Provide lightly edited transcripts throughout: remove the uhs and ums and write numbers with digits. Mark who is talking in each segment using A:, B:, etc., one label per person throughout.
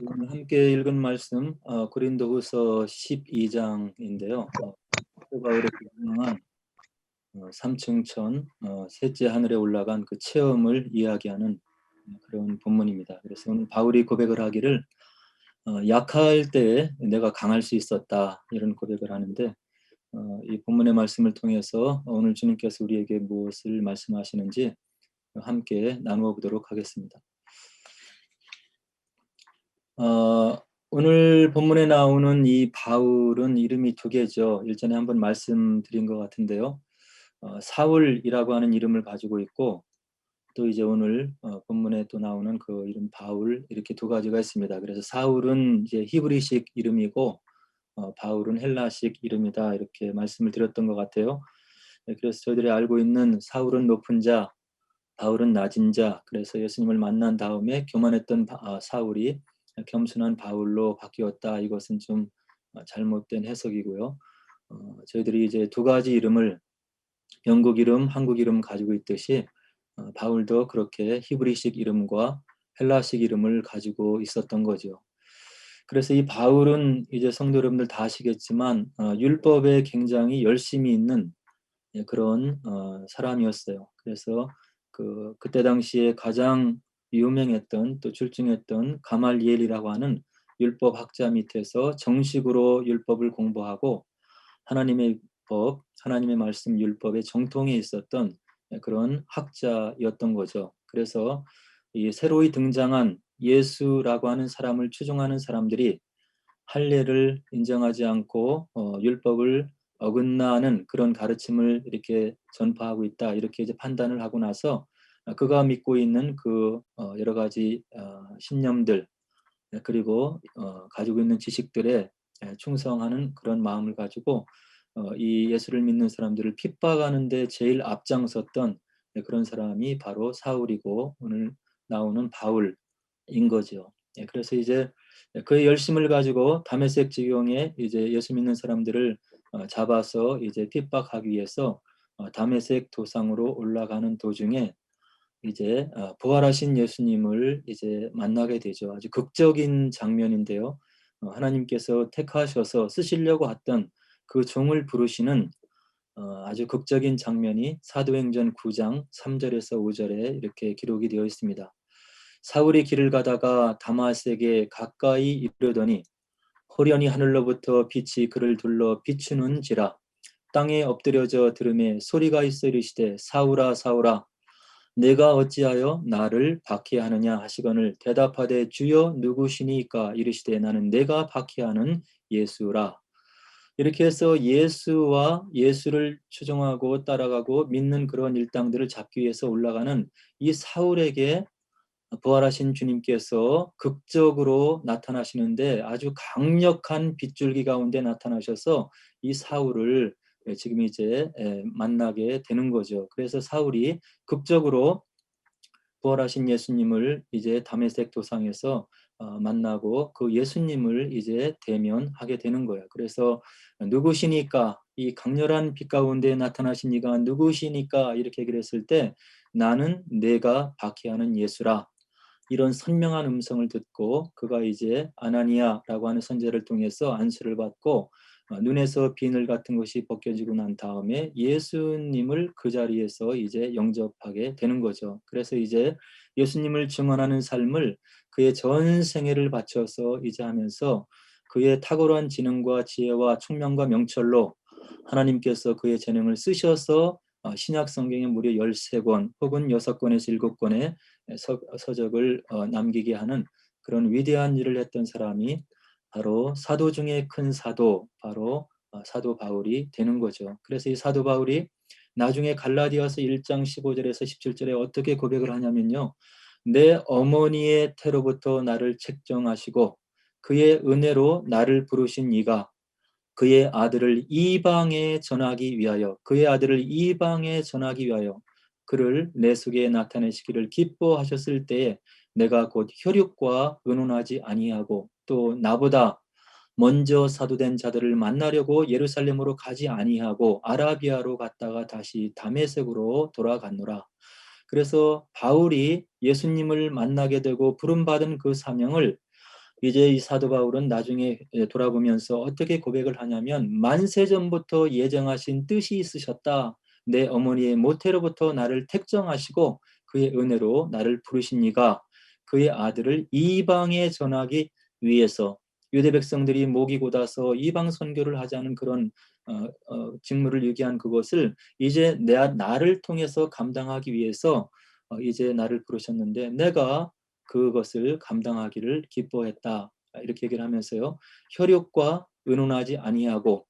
A: 오늘 함께 읽은 말씀 고린도후서 12장인데요. 사도 바울의 그 유명한 3층천 셋째 하늘에 올라간 그 체험을 이야기하는 그런 본문입니다. 그래서 오늘 바울이 고백을 하기를 약할 때 내가 강할 수 있었다, 이런 고백을 하는데, 이 본문의 말씀을 통해서 오늘 주님께서 우리에게 무엇을 말씀하시는지 함께 나누어 보도록 하겠습니다. 오늘 본문에 나오는 이 바울은 이름이 두 개죠. 일전에 한번 말씀드린 것 같은데요. 사울이라고 하는 이름을 가지고 있고, 또 이제 오늘 본문에 또 나오는 그 이름 바울, 이렇게 두 가지가 있습니다. 그래서 사울은 이제 히브리식 이름이고, 바울은 헬라식 이름이다, 이렇게 말씀을 드렸던 것 같아요. 네, 그래서 저희들이 알고 있는 사울은 높은 자, 바울은 낮은 자, 그래서 예수님을 만난 다음에 교만했던 사울이 겸손한 바울로 바뀌었다. 이것은 좀 잘못된 해석이고요. 저희들이 이제 두 가지 이름을, 영국 이름, 한국 이름 가지고 있듯이 바울도 그렇게 히브리식 이름과 헬라식 이름을 가지고 있었던 거죠. 그래서 이 바울은 이제 성도 여러분들 다 아시겠지만 율법에 굉장히 열심히 있는 그런 사람이었어요. 그래서 그때 당시에 가장 유명했던, 또 출중했던 가말리엘이라고 하는 율법 학자 밑에서 정식으로 율법을 공부하고 하나님의 법, 하나님의 말씀 율법에 정통해 있었던 그런 학자였던 거죠. 그래서 이 새로이 등장한 예수라고 하는 사람을 추종하는 사람들이 할례를 인정하지 않고 율법을 어긋나는 그런 가르침을 이렇게 전파하고 있다, 이렇게 이제 판단을 하고 나서 그가 믿고 있는 그 여러 가지 신념들, 그리고 가지고 있는 지식들에 충성하는 그런 마음을 가지고 이 예수를 믿는 사람들을 핍박하는 데 제일 앞장섰던 그런 사람이 바로 사울이고 오늘 나오는 바울인 거죠. 그래서 이제 그의 열심을 가지고 다메섹 지경에 이제 예수 믿는 사람들을 잡아서 이제 핍박하기 위해서 다메섹 도상으로 올라가는 도중에 이제 부활하신 예수님을 이제 만나게 되죠. 아주 극적인 장면인데요. 하나님께서 택하셔서 쓰시려고 했던 그 종을 부르시는 아주 극적인 장면이 사도행전 9장 3절에서 5절에 이렇게 기록이 되어 있습니다. 사울이 길을 가다가 다마섹에 가까이 이르더니 호련히 하늘로부터 빛이 그를 둘러 비추는지라. 땅에 엎드려져 들음에 소리가 있어 이르시되 사울아 사울아 내가 어찌하여 나를 박해하느냐 하시거늘 대답하되 주여 누구시니까 이르시되 나는 내가 박해하는 예수라. 이렇게 해서 예수와 예수를 추종하고 따라가고 믿는 그런 일당들을 잡기 위해서 올라가는 이 사울에게 부활하신 주님께서 극적으로 나타나시는데 아주 강력한 빗줄기 가운데 나타나셔서 이 사울을 지금 이제 만나게 되는 거죠. 그래서 사울이 극적으로 부활하신 예수님을 이제 다메섹 도상에서 만나고 그 예수님을 이제 대면하게 되는 거예요. 그래서 누구시니까, 이 강렬한 빛 가운데 나타나신 이가 누구시니까, 이렇게 그랬을 때 나는 내가 박해하는 예수라, 이런 선명한 음성을 듣고 그가 이제 아나니아라고 하는 선지자를 통해서 안수를 받고 눈에서 비늘 같은 것이 벗겨지고 난 다음에 예수님을 그 자리에서 이제 영접하게 되는 거죠. 그래서 이제 예수님을 증언하는 삶을 그의 전 생애를 바쳐서 이제 하면서 그의 탁월한 지능과 지혜와 총명과 명철로 하나님께서 그의 재능을 쓰셔서 신약 성경에 무려 13권 혹은 6권에서 7권의 서적을 남기게 하는 그런 위대한 일을 했던 사람이 바로 사도 중에 큰 사도, 바로 사도 바울이 되는 거죠. 그래서 이 사도 바울이 나중에 갈라디아서 1장 15절에서 17절에 어떻게 고백을 하냐면요. 내 어머니의 태로부터 나를 책정하시고 그의 은혜로 나를 부르신 이가 그의 아들을 이방에 전하기 위하여, 그의 아들을 이방에 전하기 위하여 그를 내 속에 나타내시기를 기뻐하셨을 때에 내가 곧 혈육과 의논하지 아니하고 또 나보다 먼저 사도된 자들을 만나려고 예루살렘으로 가지 아니하고 아라비아로 갔다가 다시 다메섹으로 돌아갔노라. 그래서 바울이 예수님을 만나게 되고 부름받은 그 사명을 이제 이 사도 바울은 나중에 돌아보면서 어떻게 고백을 하냐면 만세 전부터 예정하신 뜻이 있으셨다. 내 어머니의 모태로부터 나를 택정하시고 그의 은혜로 나를 부르신 이가 그의 아들을 이방에 전하기 위해서 유대 백성들이 목이 곧아서 이방 선교를 하자는 그런 직무를 유기한 그것을 이제 나를 통해서 감당하기 위해서 이제 나를 부르셨는데 내가 그것을 감당하기를 기뻐했다. 이렇게 얘기를 하면서요. 혈육과 의논하지 아니하고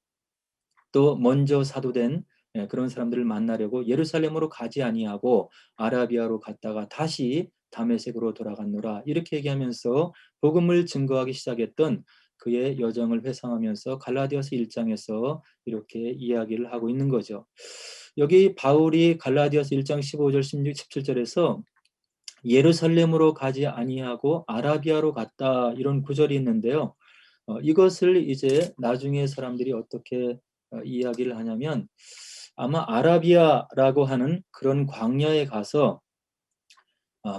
A: 또 먼저 사도된 그런 사람들을 만나려고 예루살렘으로 가지 아니하고 아라비아로 갔다가 다시 다메섹으로 돌아갔노라. 이렇게 얘기하면서 복음을 증거하기 시작했던 그의 여정을 회상하면서 갈라디아서 1장에서 이렇게 이야기를 하고 있는 거죠. 여기 바울이 갈라디아서 1장 15절 16, 17절에서 예루살렘으로 가지 아니하고 아라비아로 갔다 이런 구절이 있는데요. 이것을 이제 나중에 사람들이 어떻게 이야기를 하냐면 아마 아라비아라고 하는 그런 광야에 가서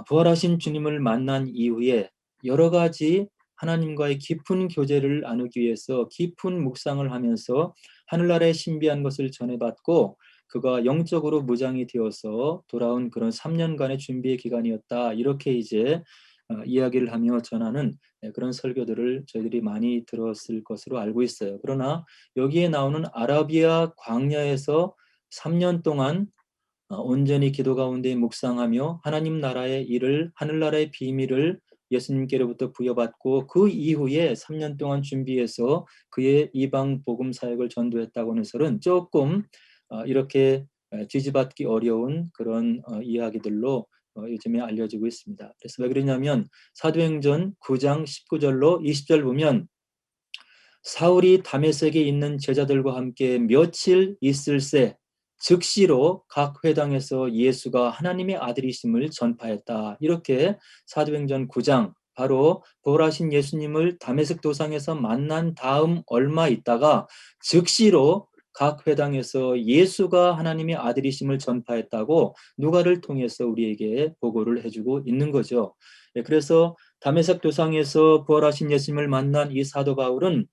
A: 부활하신 주님을 만난 이후에 여러 가지 하나님과의 깊은 교제를 나누기 위해서 깊은 묵상을 하면서 하늘나라의 신비한 것을 전해받고 그가 영적으로 무장이 되어서 돌아온 그런 3년간의 준비의 기간이었다. 이렇게 이제 이야기를 하며 전하는 그런 설교들을 저희들이 많이 들었을 것으로 알고 있어요. 그러나 여기에 나오는 아라비아 광야에서 3년 동안 온전히 기도 가운데 묵상하며 하나님 나라의 일을 하늘나라의 비밀을 예수님께로부터 부여받고 그 이후에 3년 동안 준비해서 그의 이방 복음 사역을 전도했다고 하는 설은 조금 이렇게 뒤집어받기 어려운 그런 이야기들로 요즘에 알려지고 있습니다. 그래서 왜 그러냐면 사도행전 9장 19절로 20절 보면 사울이 다메섹에 있는 제자들과 함께 며칠 있을새 즉시로 각 회당에서 예수가 하나님의 아들이심을 전파했다. 이렇게 사도행전 9장 바로 부활하신 예수님을 다메섹 도상에서 만난 다음 얼마 있다가 즉시로 각 회당에서 예수가 하나님의 아들이심을 전파했다고 누가를 통해서 우리에게 보고를 해주고 있는 거죠. 그래서 다메섹 도상에서 부활하신 예수님을 만난 이 사도 바울은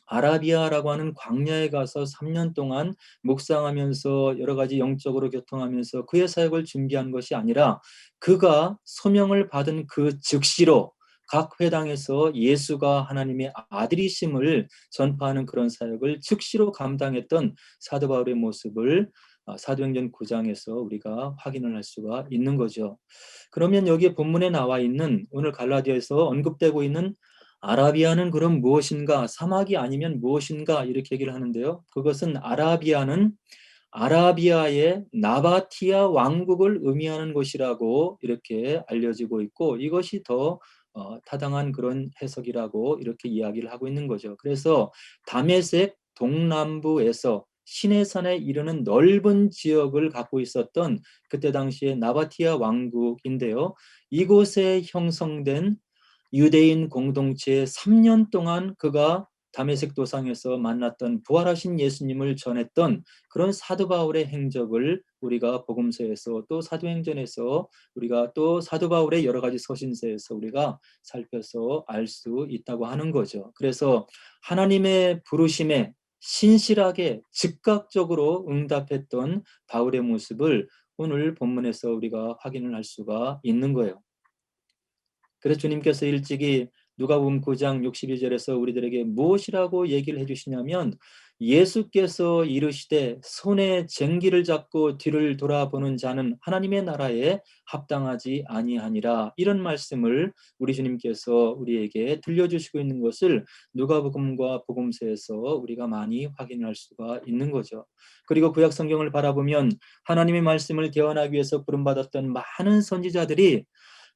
A: 아라비아라고 하는 광야에 가서 3년 동안 묵상하면서 여러 가지 영적으로 교통하면서 그의 사역을 준비한 것이 아니라 그가 소명을 받은 그 즉시로 각 회당에서 예수가 하나님의 아들이심을 전파하는 그런 사역을 즉시로 감당했던 사도 바울의 모습을 사도행전 9장에서 우리가 확인을 할 수가 있는 거죠. 그러면 여기 본문에 나와 있는 오늘 갈라디아에서 언급되고 있는 아라비아는 그럼 무엇인가? 사막이 아니면 무엇인가? 이렇게 얘기를 하는데요. 그것은 아라비아는 아라비아의 나바티아 왕국을 의미하는 곳이라고 이렇게 알려지고 있고 이것이 더 타당한 그런 해석이라고 이렇게 이야기를 하고 있는 거죠. 그래서 다메섹 동남부에서 시내산에 이르는 넓은 지역을 갖고 있었던 그때 당시에 나바티아 왕국인데요. 이곳에 형성된 유대인 공동체에 3년 동안 그가 다메섹 도상에서 만났던 부활하신 예수님을 전했던 그런 사도 바울의 행적을 우리가 복음서에서 또 사도행전에서 우리가 또 사도 바울의 여러 가지 서신서에서 우리가 살펴서 알 수 있다고 하는 거죠. 그래서 하나님의 부르심에 신실하게 즉각적으로 응답했던 바울의 모습을 오늘 본문에서 우리가 확인을 할 수가 있는 거예요. 그래서 주님께서 일찍이 누가복음 9장 62절에서 우리들에게 무엇이라고 얘기를 해주시냐면 예수께서 이르시되 손에 쟁기를 잡고 뒤를 돌아보는 자는 하나님의 나라에 합당하지 아니하니라 이런 말씀을 우리 주님께서 우리에게 들려주시고 있는 것을 누가복음과 복음서에서 우리가 많이 확인할 수가 있는 거죠. 그리고 구약 성경을 바라보면 하나님의 말씀을 대언하기 위해서 부름받았던 많은 선지자들이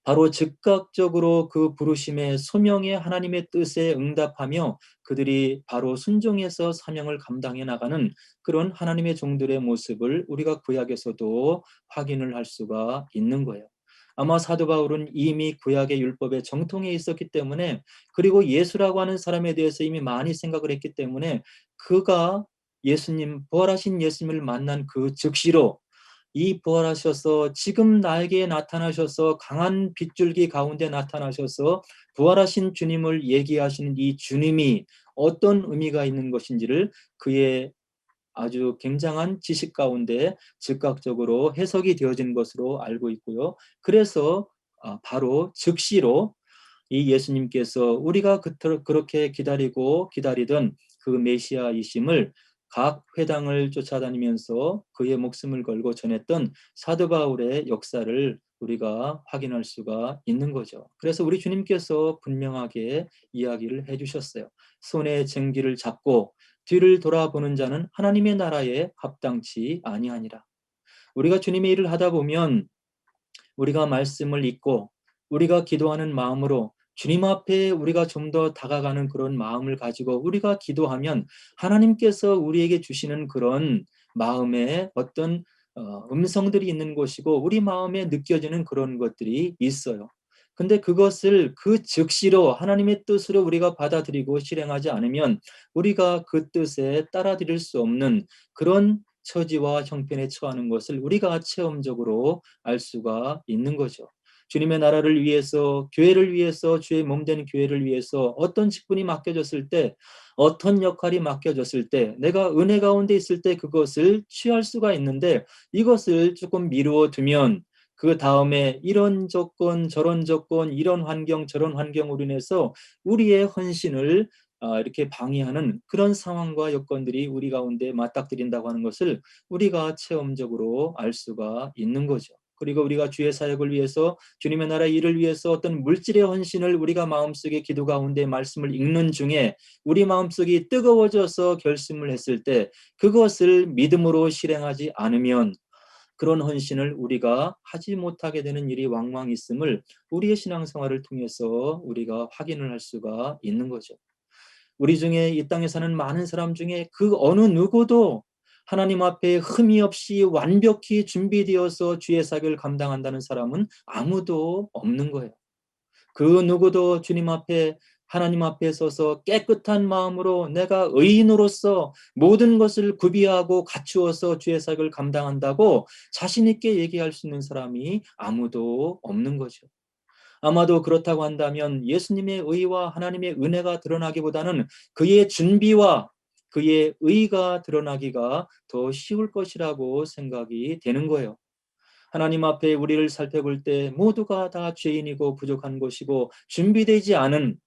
A: 바로 즉각적으로 그 부르심의 소명에 하나님의 뜻에 응답하며 그들이 바로 순종해서 사명을 감당해 나가는 그런 하나님의 종들의 모습을 우리가 구약에서도 확인을 할 수가 있는 거예요. 아마 사도 바울은 이미 구약의 율법에 정통해 있었기 때문에 그리고 예수라고 하는 사람에 대해서 이미 많이 생각을 했기 때문에 그가 예수님, 부활하신 예수님을 만난 그 즉시로 이 부활하셔서 지금 나에게 나타나셔서 강한 빗줄기 가운데 나타나셔서 부활하신 주님을 얘기하시는 이 주님이 어떤 의미가 있는 것인지를 그의 아주 굉장한 지식 가운데 즉각적으로 해석이 되어진 것으로 알고 있고요. 그래서 바로 즉시로 이 예수님께서 우리가 그렇게 기다리고 기다리던 그 메시아이심을 각 회당을 쫓아다니면서 그의 목숨을 걸고 전했던 사도 바울의 역사를 우리가 확인할 수가 있는 거죠. 그래서 우리 주님께서 분명하게 이야기를 해주셨어요. 손에 쟁기를 잡고 뒤를 돌아보는 자는 하나님의 나라에 합당치 아니하니라. 우리가 주님의 일을 하다 보면 우리가 말씀을 읽고 우리가 기도하는 마음으로 주님 앞에 우리가 좀 더 다가가는 그런 마음을 가지고 우리가 기도하면 하나님께서 우리에게 주시는 그런 마음에 어떤 음성들이 있는 것이고 우리 마음에 느껴지는 그런 것들이 있어요. 근데 그것을 그 즉시로 하나님의 뜻으로 우리가 받아들이고 실행하지 않으면 우리가 그 뜻에 따라드릴 수 없는 그런 처지와 형편에 처하는 것을 우리가 체험적으로 알 수가 있는 거죠. 주님의 나라를 위해서, 교회를 위해서, 주의 몸된 교회를 위해서 어떤 직분이 맡겨졌을 때, 어떤 역할이 맡겨졌을 때, 내가 은혜 가운데 있을 때 그것을 취할 수가 있는데 이것을 조금 미루어 두면 그 다음에 이런 조건, 저런 조건, 이런 환경, 저런 환경으로 인해서 우리의 헌신을 이렇게 방해하는 그런 상황과 여건들이 우리 가운데 맞닥뜨린다고 하는 것을 우리가 체험적으로 알 수가 있는 거죠. 그리고 우리가 주의 사역을 위해서 주님의 나라의 일을 위해서 어떤 물질의 헌신을 우리가 마음속에 기도 가운데 말씀을 읽는 중에 우리 마음속이 뜨거워져서 결심을 했을 때 그것을 믿음으로 실행하지 않으면 그런 헌신을 우리가 하지 못하게 되는 일이 왕왕 있음을 우리의 신앙생활을 통해서 우리가 확인을 할 수가 있는 거죠. 우리 중에 이 땅에 사는 많은 사람 중에 그 어느 누구도 하나님 앞에 흠이 없이 완벽히 준비되어서 주의 사역을 감당한다는 사람은 아무도 없는 거예요. 그 누구도 주님 앞에 하나님 앞에 서서 깨끗한 마음으로 내가 의인으로서 모든 것을 구비하고 갖추어서 주의 사역을 감당한다고 자신 있게 얘기할 수 있는 사람이 아무도 없는 거죠. 아마도 그렇다고 한다면 예수님의 의와 하나님의 은혜가 드러나기보다는 그의 준비와 그의 의가 드러나기가 더 쉬울 것이라고 생각이 되는 거예요. 하나님 앞에 우리를 살펴볼 때 모두가 다 죄인이고 부족한 것이고 준비되지 않은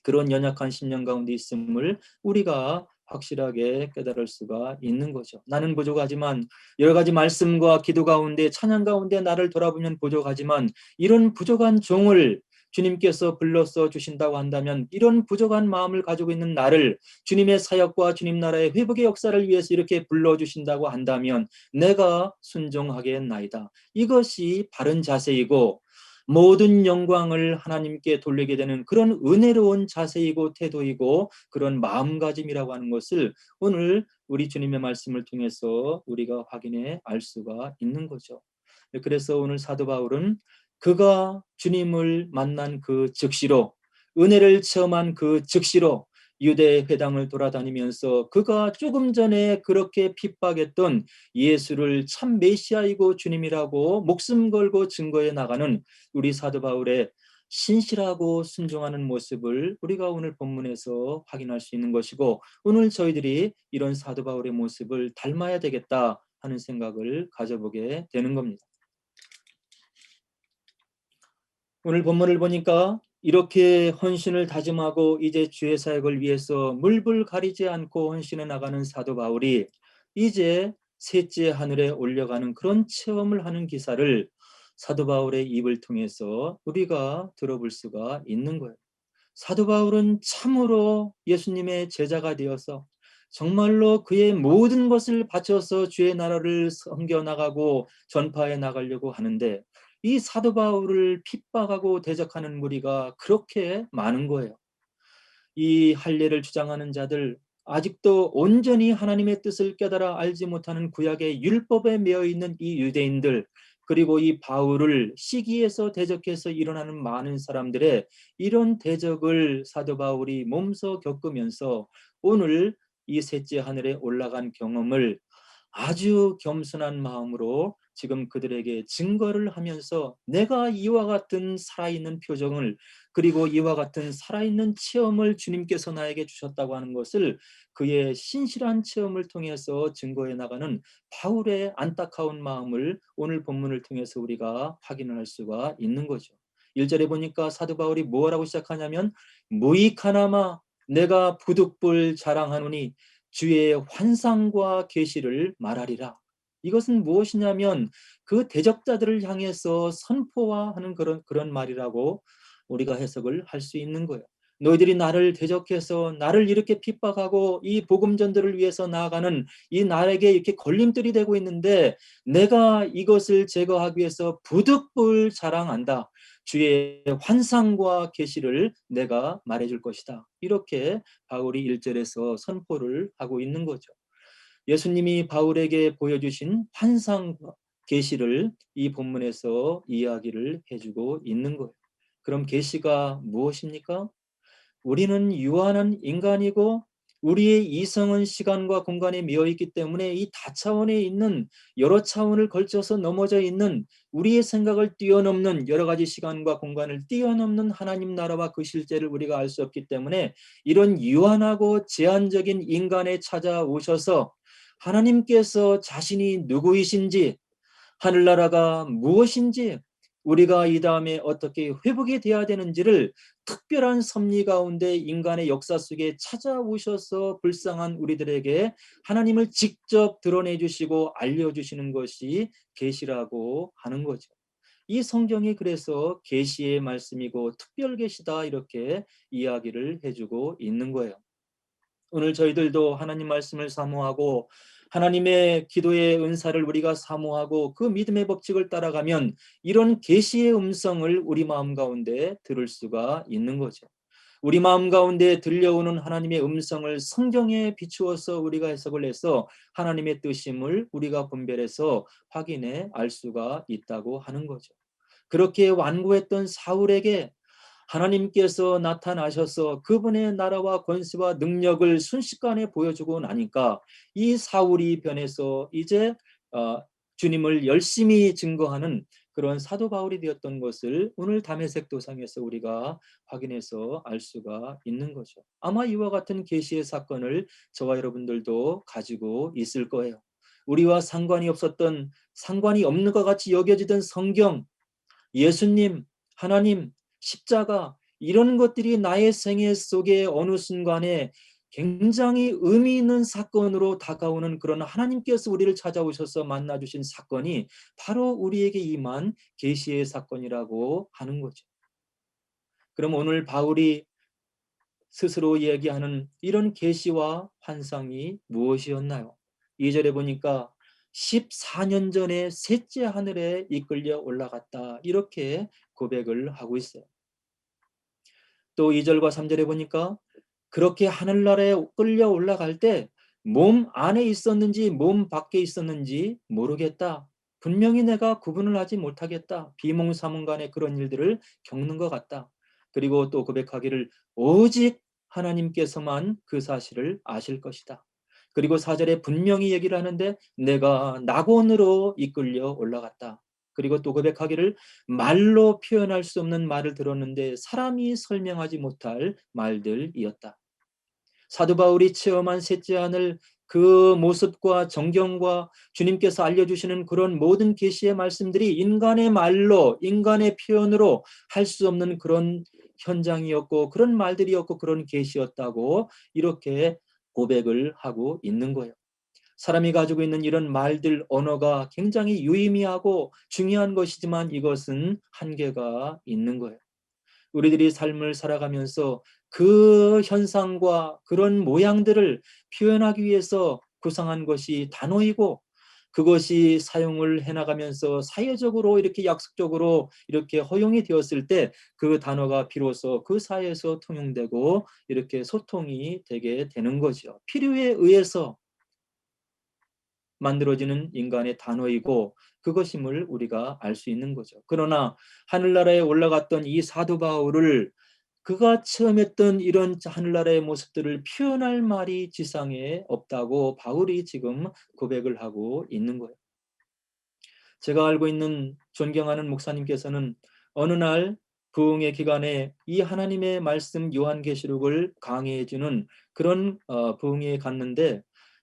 A: 그런 연약한 심령 가운데 있음을 우리가 확실하게 깨달을 수가 있는 거죠. 나는 부족하지만 여러 가지 말씀과 기도 가운데 찬양 가운데 나를 돌아보면 부족하지만 이런 부족한 종을 주님께서 불러서 주신다고 한다면 이런 부족한 마음을 가지고 있는 나를 주님의 사역과 주님 나라의 회복의 역사를 위해서 이렇게 불러주신다고 한다면 내가 순종하겠나이다. 이것이 바른 자세이고 모든 영광을 하나님께 돌리게 되는 그런 은혜로운 자세이고 태도이고 그런 마음가짐이라고 하는 것을 오늘 우리 주님의 말씀을 통해서 우리가 확인해 알 수가 있는 거죠. 그래서 오늘 사도 바울은 그가 주님을 만난 그 즉시로 은혜를 체험한 그 즉시로 유대 회당을 돌아다니면서 그가 조금 전에 그렇게 핍박했던 예수를 참 메시아이고 주님이라고 목숨 걸고 증거해 나가는 우리 사도 바울의 신실하고 순종하는 모습을 우리가 오늘 본문에서 확인할 수 있는 것이고 오늘 저희들이 이런 사도 바울의 모습을 닮아야 되겠다 하는 생각을 가져보게 되는 겁니다. 오늘 본문을 보니까 이렇게 헌신을 다짐하고 이제 주의 사역을 위해서 물불 가리지 않고 헌신해 나가는 사도 바울이 이제 셋째 하늘에 올려가는 그런 체험을 하는 기사를 사도 바울의 입을 통해서 우리가 들어볼 수가 있는 거예요. 사도 바울은 참으로 예수님의 제자가 되어서 정말로 그의 모든 것을 바쳐서 주의 나라를 섬겨 나가고 전파해 나가려고 하는데 이 사도 바울을 핍박하고 대적하는 무리가 그렇게 많은 거예요. 이 할례를 주장하는 자들, 아직도 온전히 하나님의 뜻을 깨달아 알지 못하는 구약의 율법에 매여 있는 이 유대인들, 그리고 이 바울을 시기에서 대적해서 일어나는 많은 사람들의 이런 대적을 사도 바울이 몸소 겪으면서 오늘 이 셋째 하늘에 올라간 경험을 아주 겸손한 마음으로 지금 그들에게 증거를 하면서 내가 이와 같은 살아있는 표정을, 그리고 이와 같은 살아있는 체험을 주님께서 나에게 주셨다고 하는 것을 그의 신실한 체험을 통해서 증거해 나가는 바울의 안타까운 마음을 오늘 본문을 통해서 우리가 확인할 수가 있는 거죠. 1절에 보니까 사도 바울이 뭐라고 시작하냐면, 무익하나마 내가 부득불 자랑하노니 주의 환상과 계시를 말하리라. 이것은 무엇이냐면 그 대적자들을 향해서 선포하는 그런 말이라고 우리가 해석을 할 수 있는 거예요. 너희들이 나를 대적해서 나를 이렇게 핍박하고 이 복음 전도를 위해서 나아가는 이 나에게 이렇게 걸림돌이 되고 있는데, 내가 이것을 제거하기 위해서 부득불 자랑한다. 주의 환상과 계시를 내가 말해줄 것이다. 이렇게 바울이 1절에서 선포를 하고 있는 거죠. 예수님이 바울에게 보여주신 환상과 계시를 이 본문에서 이야기를 해주고 있는 거예요. 그럼 계시가 무엇입니까? 우리는 유한한 인간이고 우리의 이성은 시간과 공간에 매여 있기 때문에 이 다차원에 있는, 여러 차원을 걸쳐서 넘어져 있는, 우리의 생각을 뛰어넘는, 여러 가지 시간과 공간을 뛰어넘는 하나님 나라와 그 실제를 우리가 알 수 없기 때문에 이런 유한하고 제한적인 인간에 찾아오셔서 하나님께서 자신이 누구이신지, 하늘나라가 무엇인지, 우리가 이 다음에 어떻게 회복이 되어야 되는지를 특별한 섭리 가운데 인간의 역사 속에 찾아오셔서 불쌍한 우리들에게 하나님을 직접 드러내 주시고 알려주시는 것이 계시라고 하는 거죠. 이 성경이 그래서 계시의 말씀이고 특별 계시다, 이렇게 이야기를 해주고 있는 거예요. 오늘 저희들도 하나님 말씀을 사모하고 하나님의 기도의 은사를 우리가 사모하고 그 믿음의 법칙을 따라가면 이런 계시의 음성을 우리 마음 가운데 들을 수가 있는 거죠. 우리 마음 가운데 들려오는 하나님의 음성을 성경에 비추어서 우리가 해석을 해서 하나님의 뜻임을 우리가 분별해서 확인해 알 수가 있다고 하는 거죠. 그렇게 완고했던 사울에게 하나님께서 나타나셔서 그분의 나라와 권세와 능력을 순식간에 보여주고 나니까 이 사울이 변해서 이제 주님을 열심히 증거하는 그런 사도 바울이 되었던 것을 오늘 다메섹 도상에서 우리가 확인해서 알 수가 있는 거죠. 아마 이와 같은 계시의 사건을 저와 여러분들도 가지고 있을 거예요. 우리와 상관이 없었던, 상관이 없는 것 같이 여겨지던 성경, 예수님, 하나님, 십자가, 이런 것들이 나의 생애 속에 어느 순간에 굉장히 의미 있는 사건으로 다가오는, 그런 하나님께서 우리를 찾아오셔서 만나주신 사건이 바로 우리에게 임한 계시의 사건이라고 하는 거죠. 그럼 오늘 바울이 스스로 얘기하는 이런 계시와 환상이 무엇이었나요? 2절에 보니까 14년 전에 셋째 하늘에 이끌려 올라갔다, 이렇게 고백을 하고 있어요. 또 2절과 3절에 보니까 그렇게 하늘나라에 끌려 올라갈 때 몸 안에 있었는지 몸 밖에 있었는지 모르겠다. 분명히 내가 구분을 하지 못하겠다. 비몽사몽간에 그런 일들을 겪는 것 같다. 그리고 또 고백하기를 오직 하나님께서만 그 사실을 아실 것이다. 그리고 4절에 분명히 얘기를 하는데 내가 낙원으로 이끌려 올라갔다. 그리고 또 고백하기를 말로 표현할 수 없는 말을 들었는데 사람이 설명하지 못할 말들이었다. 사도 바울이 체험한 셋째 하늘, 그 모습과 정경과 주님께서 알려주시는 그런 모든 계시의 말씀들이 인간의 말로, 인간의 표현으로 할 수 없는 그런 현장이었고 그런 말들이었고 그런 계시였다고 이렇게 고백을 하고 있는 거예요. 사람이 가지고 있는 이런 말들, 언어가 굉장히 유의미하고 중요한 것이지만 이것은 한계가 있는 거예요. 우리들이 삶을 살아가면서 그 현상과 그런 모양들을 표현하기 위해서 구상한 것이 단어이고, 그것이 사용을 해나가면서 사회적으로 이렇게 약속적으로 이렇게 허용이 되었을 때 그 단어가 비로소 그 사회에서 통용되고 이렇게 소통이 되게 되는 거죠. 필요에 의해서 만들어지는 인간의 단어이고 그것임을 우리가 알 수 있는 거죠. 그러나 하늘나라에 올라갔던 이 사도 바울을, 그가 체험했던 이런 하늘나라의 모습들을 표현할 말이 지상에 없다고 바울이 지금 고백을 하고 있는 거예요. 제가 알고 있는 존경하는 목사님께서는 어느 날 부흥의 기간에 이 하나님의 말씀 요한계시록을 강해해 주는 그런 부흥회에 갔는데,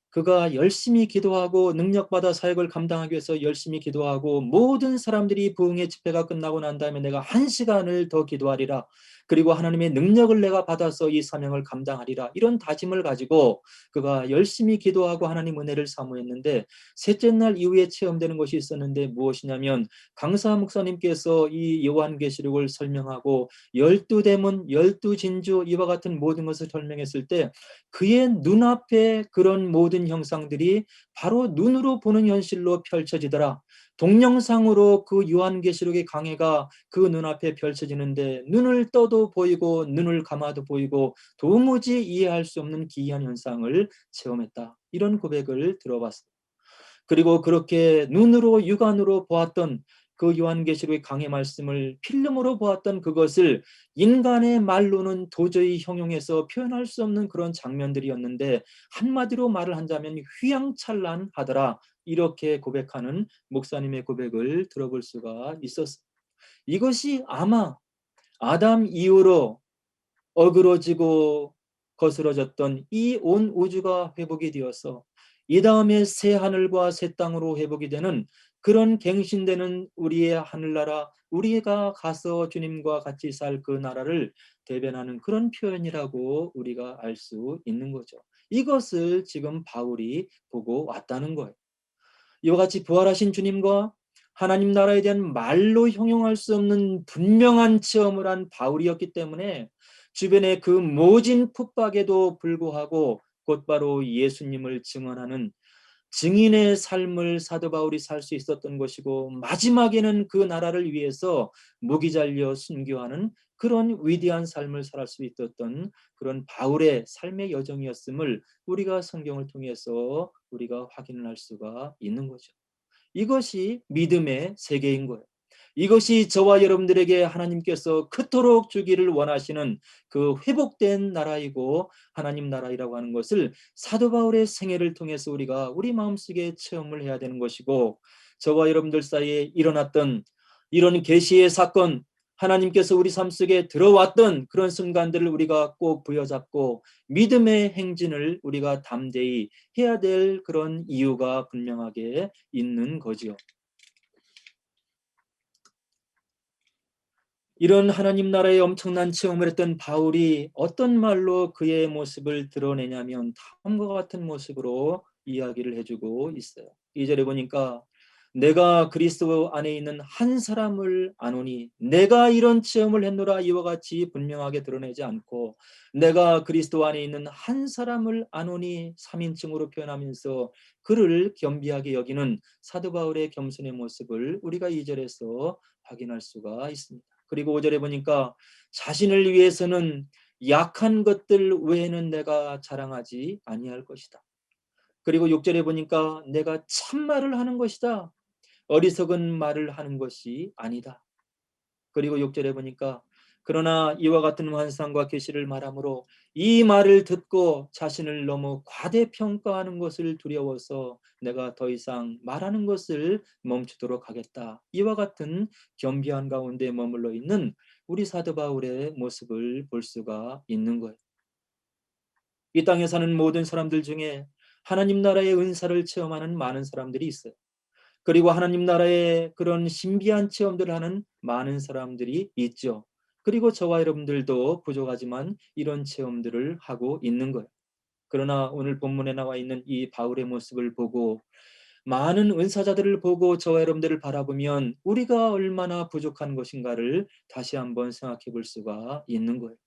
A: 그가 열심히 기도하고 능력받아 사역을 감당하기 위해서 열심히 기도하고, 모든 사람들이 부흥의 집회가 끝나고 난 다음에 내가 1시간을 더 기도하리라, 그리고 하나님의 능력을 내가 받아서 이 사명을 감당하리라, 이런 다짐을 가지고 그가 열심히 기도하고 하나님 은혜를 사모했는데, 셋째 날 이후에 체험되는 것이 있었는데, 무엇이냐면 강사 목사님께서 이 요한계시록을 설명하고 12대문, 12진주 이와 같은 모든 것을 설명했을 때, 그의 눈앞에 그런 모든 형상들이 바로 눈으로 보는 현실로 펼쳐지더라. 동영상으로 그 요한계시록의 강해가 그 눈앞에 펼쳐지는데, 눈을 떠도 보이고 눈을 감아도 보이고 도무지 이해할 수 없는 기이한 현상을 체험했다, 이런 고백을 들어봤습니다. 그리고 그렇게 눈으로 육안으로 보았던 그 요한계시록의 강의 말씀을 필름으로 보았던 그것을 인간의 말로는 도저히 형용해서 표현할 수 없는 그런 장면들이었는데, 한마디로 말을 한다면 휘황찬란하더라, 이렇게 고백하는 목사님의 고백을 들어볼 수가 있었습니다. 이것이 아마 아담 이후로 어그러지고 거스러졌던 이 온 우주가 회복이 되어서 이 다음에 새 하늘과 새 땅으로 회복이 되는 그런 갱신되는 우리의 하늘나라, 우리가 가서 주님과 같이 살 그 나라를 대변하는 그런 표현이라고 우리가 알 수 있는 거죠. 이것을 지금 바울이 보고 왔다는 거예요. 이와 같이 부활하신 주님과 하나님 나라에 대한 말로 형용할 수 없는 분명한 체험을 한 바울이었기 때문에, 주변의 그 모진 핍박에도 불구하고 곧바로 예수님을 증언하는 증인의 삶을 사도 바울이 살 수 있었던 것이고, 마지막에는 그 나라를 위해서 목이 잘려 순교하는 그런 위대한 삶을 살 수 있었던 그런 바울의 삶의 여정이었음을 우리가 성경을 통해서 우리가 확인을 할 수가 있는 거죠. 이것이 믿음의 세계인 거예요. 이것이 저와 여러분들에게 하나님께서 그토록 주기를 원하시는 그 회복된 나라이고 하나님 나라이라고 하는 것을 사도 바울의 생애를 통해서 우리가 우리 마음속에 체험을 해야 되는 것이고, 저와 여러분들 사이에 일어났던 이런 계시의 사건, 하나님께서 우리 삶 속에 들어왔던 그런 순간들을 우리가 꼭 부여잡고 믿음의 행진을 우리가 담대히 해야 될 그런 이유가 분명하게 있는 거지요. 이런 하나님 나라의 엄청난 체험을 했던 바울이 어떤 말로 그의 모습을 드러내냐면, 다음과 같은 모습으로 이야기를 해주고 있어요. 2절에 보니까 내가 그리스도 안에 있는 한 사람을 아노니, 내가 이런 체험을 했노라, 이와 같이 분명하게 드러내지 않고 내가 그리스도 안에 있는 한 사람을 아노니 3인칭으로 표현하면서 그를 겸비하게 여기는 사도 바울의 겸손의 모습을 우리가 2절에서 확인할 수가 있습니다. 그리고 5절에 보니까 자신을 위해서는 약한 것들 외에는 내가 자랑하지 아니할 것이다. 그리고 6절에 보니까 내가 참말을 하는 것이다, 어리석은 말을 하는 것이 아니다. 그리고 6절에 보니까 그러나 이와 같은 환상과 계시를 말하므로 이 말을 듣고 자신을 너무 과대평가하는 것을 두려워서 내가 더 이상 말하는 것을 멈추도록 하겠다. 이와 같은 겸비한 가운데 머물러 있는 우리 사도 바울의 모습을 볼 수가 있는 거예요. 이 땅에 사는 모든 사람들 중에 하나님 나라의 은사를 체험하는 많은 사람들이 있어요. 그리고 하나님 나라의 그런 신비한 체험들을 하는 많은 사람들이 있죠. 그리고 저와 여러분들도 부족하지만 이런 체험들을 하고 있는 거예요. 그러나 오늘 본문에 나와 있는 이 바울의 모습을 보고, 많은 은사자들을 보고 저와 여러분들을 바라보면 우리가 얼마나 부족한 것인가를 다시 한번 생각해 볼 수가 있는 거예요.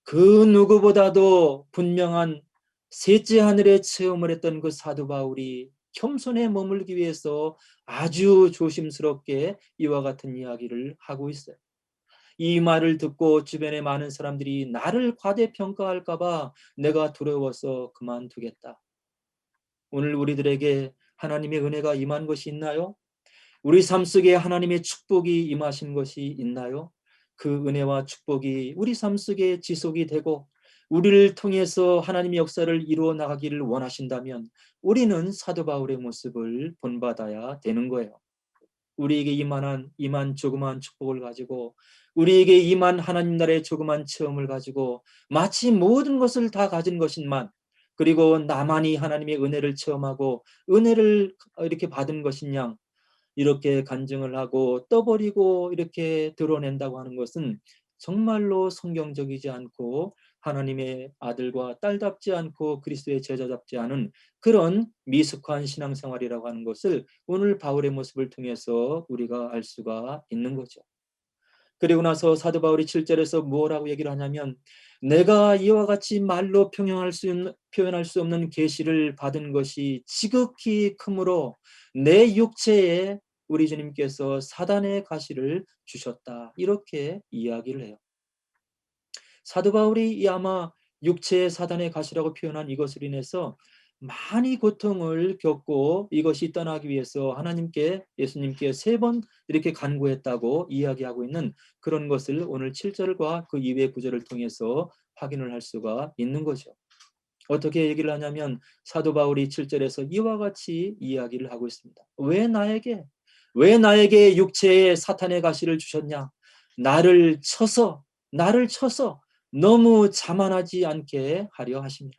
A: 그 누구보다도 분명한 셋째 하늘의 체험을 했던 그 사도 바울이 겸손에 머물기 위해서 아주 조심스럽게 이와 같은 이야기를 하고 있어요. 이 말을 듣고 주변의 많은 사람들이 나를 과대평가할까 봐 내가 두려워서 그만두겠다. 오늘 우리들에게 하나님의 은혜가 임한 것이 있나요? 우리 삶 속에 하나님의 축복이 임하신 것이 있나요? 그 은혜와 축복이 우리 삶 속에 지속이 되고 우리를 통해서 하나님의 역사를 이루어 나가기를 원하신다면 우리는 사도 바울의 모습을 본받아야 되는 거예요. 우리에게 임한 조그마한 축복을 가지고 우리에게 임한 하나님 나라의 조그만 체험을 가지고 마치 모든 것을 다 가진 것인만 그리고 나만이 하나님의 은혜를 체험하고 은혜를 이렇게 받은 것인 양 이렇게 간증을 하고 떠버리고 이렇게 드러낸다고 하는 것은 정말로 성경적이지 않고 하나님의 아들과 딸답지 않고 그리스도의 제자답지 않은 그런 미숙한 신앙생활이라고 하는 것을 오늘 바울의 모습을 통해서 우리가 알 수가 있는 거죠. 그리고 나서 사도 바울이 7절에서 뭐라고 얘기를 하냐면 내가 이와 같이 말로 표현할 수 없는 계시를 받은 것이 지극히 크므로 내 육체에 우리 주님께서 사단의 가시를 주셨다. 이렇게 이야기를 해요. 사도 바울이 이 아마 육체의 사단의 가시라고 표현한 이것으로 인해서 많이 고통을 겪고 이것이 떠나기 위해서 하나님께 예수님께 3번 이렇게 간구했다고 이야기하고 있는 그런 것을 오늘 7절과 그 이외의 구절을 통해서 확인을 할 수가 있는 거죠. 어떻게 얘기를 하냐면 사도 바울이 7절에서 이와 같이 이야기를 하고 있습니다. 왜 나에게 육체의 사탄의 가시를 주셨냐? 나를 쳐서 너무 자만하지 않게 하려 하십니다.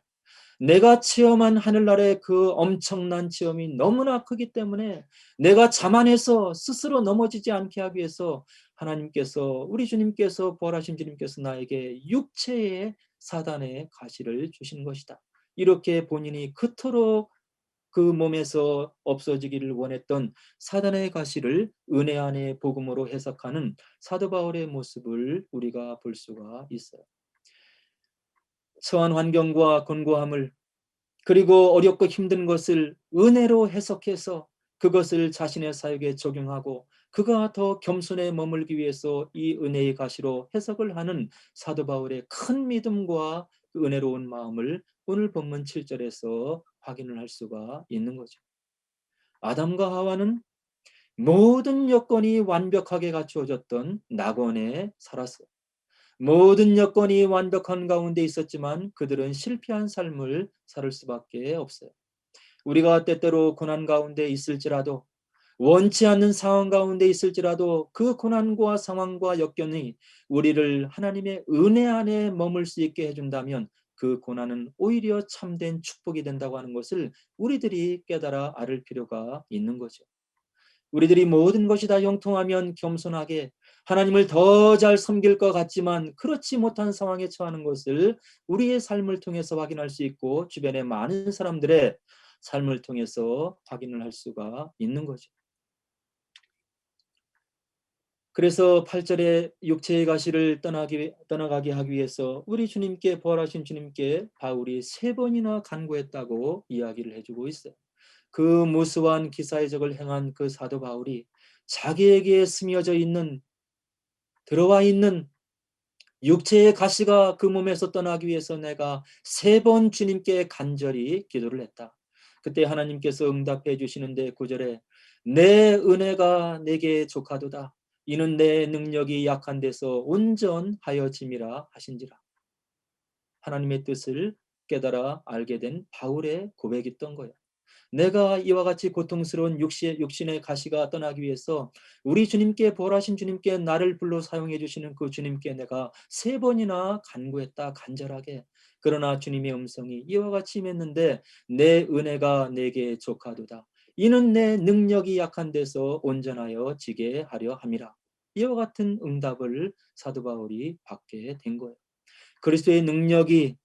A: 내가 체험한 하늘나라의 그 엄청난 체험이 너무나 크기 때문에 내가 자만해서 스스로 넘어지지 않게 하기 위해서 하나님께서 우리 주님께서 부활하신 주님께서 나에게 육체의 사단의 가시를 주신 것이다. 이렇게 본인이 그토록 그 몸에서 없어지기를 원했던 사단의 가시를 은혜 안의 복음으로 해석하는 사도 바울의 모습을 우리가 볼 수가 있어요. 처한 환경과 곤고함을 그리고 어렵고 힘든 것을 은혜로 해석해서 그것을 자신의 사역에 적용하고 그가 더 겸손에 머물기 위해서 이 은혜의 가시로 해석을 하는 사도 바울의 큰 믿음과 은혜로운 마음을 오늘 본문 7절에서 확인을 할 수가 있는 거죠. 아담과 하와는 모든 여건이 완벽하게 갖추어졌던 낙원에 살았어요. 모든 여건이 완벽한 가운데 있었지만 그들은 실패한 삶을 살 수밖에 없어요. 우리가 때때로 고난 가운데 있을지라도 원치 않는 상황 가운데 있을지라도 그 고난과 상황과 역경이 우리를 하나님의 은혜 안에 머물 수 있게 해준다면 그 고난은 오히려 참된 축복이 된다고 하는 것을 우리들이 깨달아 알을 필요가 있는 거죠. 우리들이 모든 것이 다 형통하면 겸손하게 하나님을 더 잘 섬길 것 같지만 그렇지 못한 상황에 처하는 것을 우리의 삶을 통해서 확인할 수 있고 주변의 많은 사람들의 삶을 통해서 확인을 할 수가 있는 거죠. 그래서 8절에 육체의 가시를 떠나가게 하기 위해서 우리 주님께 부활하신 주님께 바울이 3번이나 간구했다고 이야기를 해주고 있어요. 그 무수한 기사의적을 행한 그 사도 바울이 자기에게 들어와 있는 육체의 가시가 그 몸에서 떠나기 위해서 내가 3번 주님께 간절히 기도를 했다. 그때 하나님께서 응답해 주시는데 9절에 내 은혜가 내게 족하도다. 이는 내 능력이 약한 데서 온전하여짐이라 하신지라. 하나님의 뜻을 깨달아 알게 된 바울의 고백이었던 거예요. 내가 이와 같이 고통스러운 육신의 가시가 떠나기 위해서 우리 주님께 부활하신 주님께 나를 불러 사용해 주시는 그 주님께 내가 3번이나 간구했다 간절하게. 그러나 주님의 음성이 이와 같이 임했는데 내 은혜가 내게 족하도다. 이는 내 능력이 약한 데서 온전하여 지게 하려 함이라. 이와 같은 응답을 사도 바울이 받게 된 거예요. 그리스도의 능력이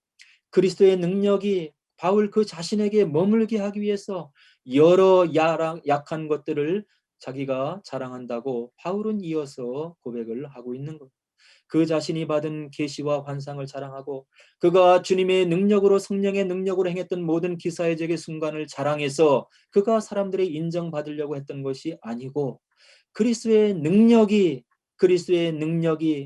A: 바울 그 자신에게 머물게 하기 위해서 여러 약한 것들을 자기가 자랑한다고 바울은 이어서 고백을 하고 있는 것. 그 자신이 받은 계시와 환상을 자랑하고 그가 주님의 능력으로 성령의 능력으로 행했던 모든 기사의적의 순간을 자랑해서 그가 사람들의 인정받으려고 했던 것이 아니고 그리스도의 능력이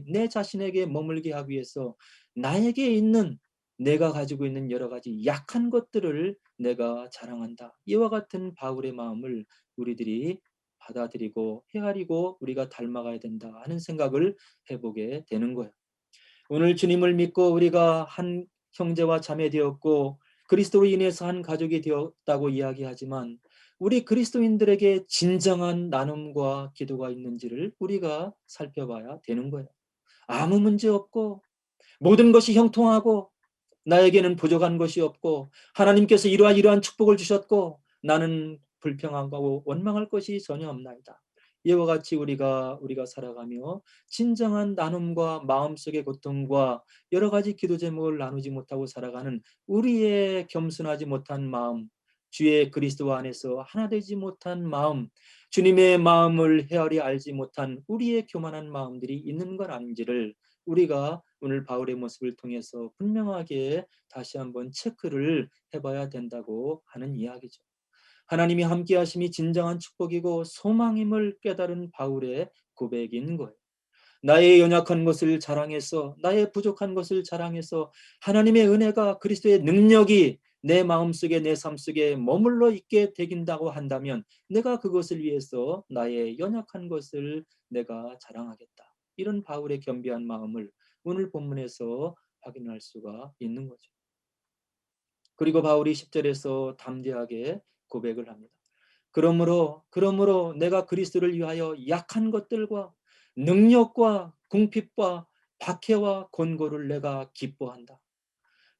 A: 내 자신에게 머물게 하기 위해서 나에게 있는 내가 가지고 있는 여러 가지 약한 것들을 내가 자랑한다. 이와 같은 바울의 마음을 우리들이 받아들이고 헤아리고 우리가 닮아가야 된다 하는 생각을 해보게 되는 거예요. 오늘 주님을 믿고 우리가 한 형제와 자매 되었고 그리스도로 인해서 한 가족이 되었다고 이야기하지만 우리 그리스도인들에게 진정한 나눔과 기도가 있는지를 우리가 살펴봐야 되는 거예요. 아무 문제 없고 모든 것이 형통하고 나에게는 부족한 것이 없고 하나님께서 이러한 축복을 주셨고 나는 불평하고 원망할 것이 전혀 없나이다. 이와 같이 우리가 살아가며 진정한 나눔과 마음속의 고통과 여러 가지 기도 제목을 나누지 못하고 살아가는 우리의 겸손하지 못한 마음, 주의 그리스도 안에서 하나 되지 못한 마음, 주님의 마음을 헤아리 알지 못한 우리의 교만한 마음들이 있는 건 아닌지를 우리가 오늘 바울의 모습을 통해서 분명하게 다시 한번 체크를 해봐야 된다고 하는 이야기죠. 하나님이 함께 하심이 진정한 축복이고 소망임을 깨달은 바울의 고백인 거예요. 나의 연약한 것을 자랑해서 나의 부족한 것을 자랑해서 하나님의 은혜가 그리스도의 능력이 내 마음속에 내 삶속에 머물러 있게 되긴다고 한다면 내가 그것을 위해서 나의 연약한 것을 내가 자랑하겠다. 이런 바울의 겸비한 마음을 오늘 본문에서 확인할 수가 있는 거죠. 그리고 바울이 10절에서 담대하게 고백을 합니다. 그러므로 내가 그리스도를 위하여 약한 것들과 능력과 궁핍과 박해와 권고를 내가 기뻐한다.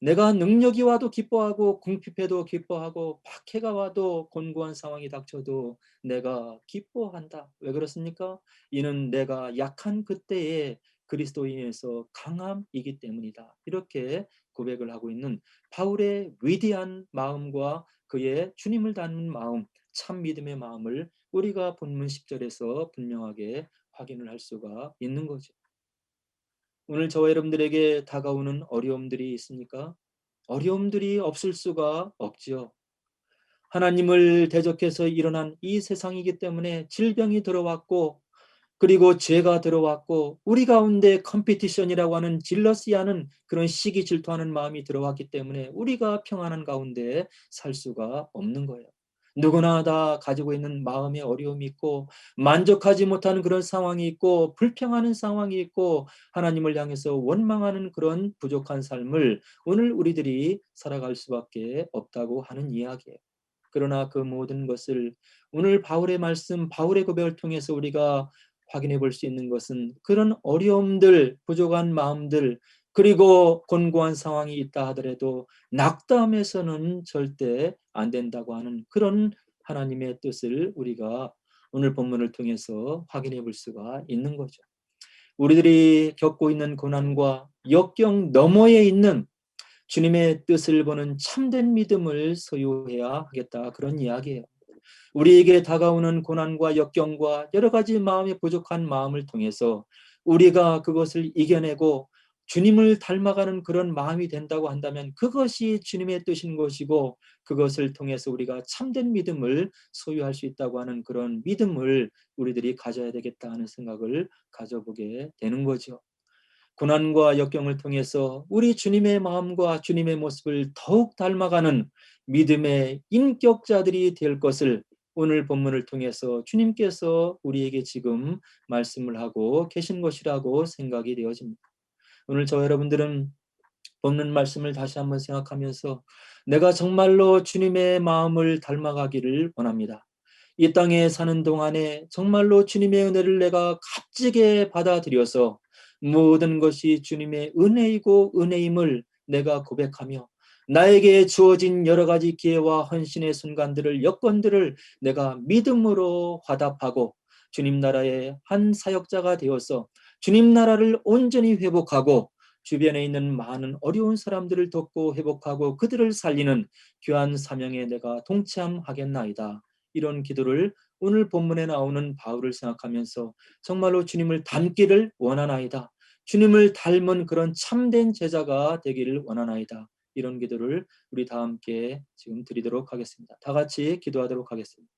A: 내가 능력이 와도 기뻐하고 궁핍해도 기뻐하고 박해가 와도 곤고한 상황이 닥쳐도 내가 기뻐한다. 왜 그렇습니까? 이는 내가 약한 그때에 그리스도인에서 강함이기 때문이다. 이렇게 고백을 하고 있는 바울의 위대한 마음과 그의 주님을 닮은 마음, 참 믿음의 마음을 우리가 본문 10절에서 분명하게 확인을 할 수가 있는 거죠. 오늘 저와 여러분들에게 다가오는 어려움들이 있습니까? 어려움들이 없을 수가 없지요. 하나님을 대적해서 일어난 이 세상이기 때문에 질병이 들어왔고 그리고 죄가 들어왔고 우리 가운데 컴피티션이라고 하는 질러시하는 그런 시기 질투하는 마음이 들어왔기 때문에 우리가 평안한 가운데 살 수가 없는 거예요. 누구나 다 가지고 있는 마음의 어려움이 있고 만족하지 못하는 그런 상황이 있고 불평하는 상황이 있고 하나님을 향해서 원망하는 그런 부족한 삶을 오늘 우리들이 살아갈 수밖에 없다고 하는 이야기예요. 그러나 그 모든 것을 오늘 바울의 말씀, 바울의 고백을 통해서 우리가 확인해 볼 수 있는 것은 그런 어려움들, 부족한 마음들, 그리고 곤고한 상황이 있다 하더라도 낙담해서는 절대 안 된다고 하는 그런 하나님의 뜻을 우리가 오늘 본문을 통해서 확인해 볼 수가 있는 거죠. 우리들이 겪고 있는 고난과 역경 너머에 있는 주님의 뜻을 보는 참된 믿음을 소유해야 하겠다. 그런 이야기예요. 우리에게 다가오는 고난과 역경과 여러 가지 마음의 부족한 마음을 통해서 우리가 그것을 이겨내고 주님을 닮아가는 그런 마음이 된다고 한다면 그것이 주님의 뜻인 것이고 그것을 통해서 우리가 참된 믿음을 소유할 수 있다고 하는 그런 믿음을 우리들이 가져야 되겠다 하는 생각을 가져보게 되는 거죠. 고난과 역경을 통해서 우리 주님의 마음과 주님의 모습을 더욱 닮아가는 믿음의 인격자들이 될 것을 오늘 본문을 통해서 주님께서 우리에게 지금 말씀을 하고 계신 것이라고 생각이 되어집니다. 오늘 저 여러분들은 본문 말씀을 다시 한번 생각하면서 내가 정말로 주님의 마음을 닮아가기를 원합니다. 이 땅에 사는 동안에 정말로 주님의 은혜를 내가 값지게 받아들여서 모든 것이 주님의 은혜이고 은혜임을 내가 고백하며 나에게 주어진 여러 가지 기회와 헌신의 순간들을 여건들을 내가 믿음으로 화답하고 주님 나라의 한 사역자가 되어서 주님 나라를 온전히 회복하고 주변에 있는 많은 어려운 사람들을 돕고 회복하고 그들을 살리는 귀한 사명에 내가 동참하겠나이다. 이런 기도를 오늘 본문에 나오는 바울을 생각하면서 정말로 주님을 닮기를 원하나이다. 주님을 닮은 그런 참된 제자가 되기를 원하나이다. 이런 기도를 우리 다 함께 지금 드리도록 하겠습니다. 다 같이 기도하도록 하겠습니다.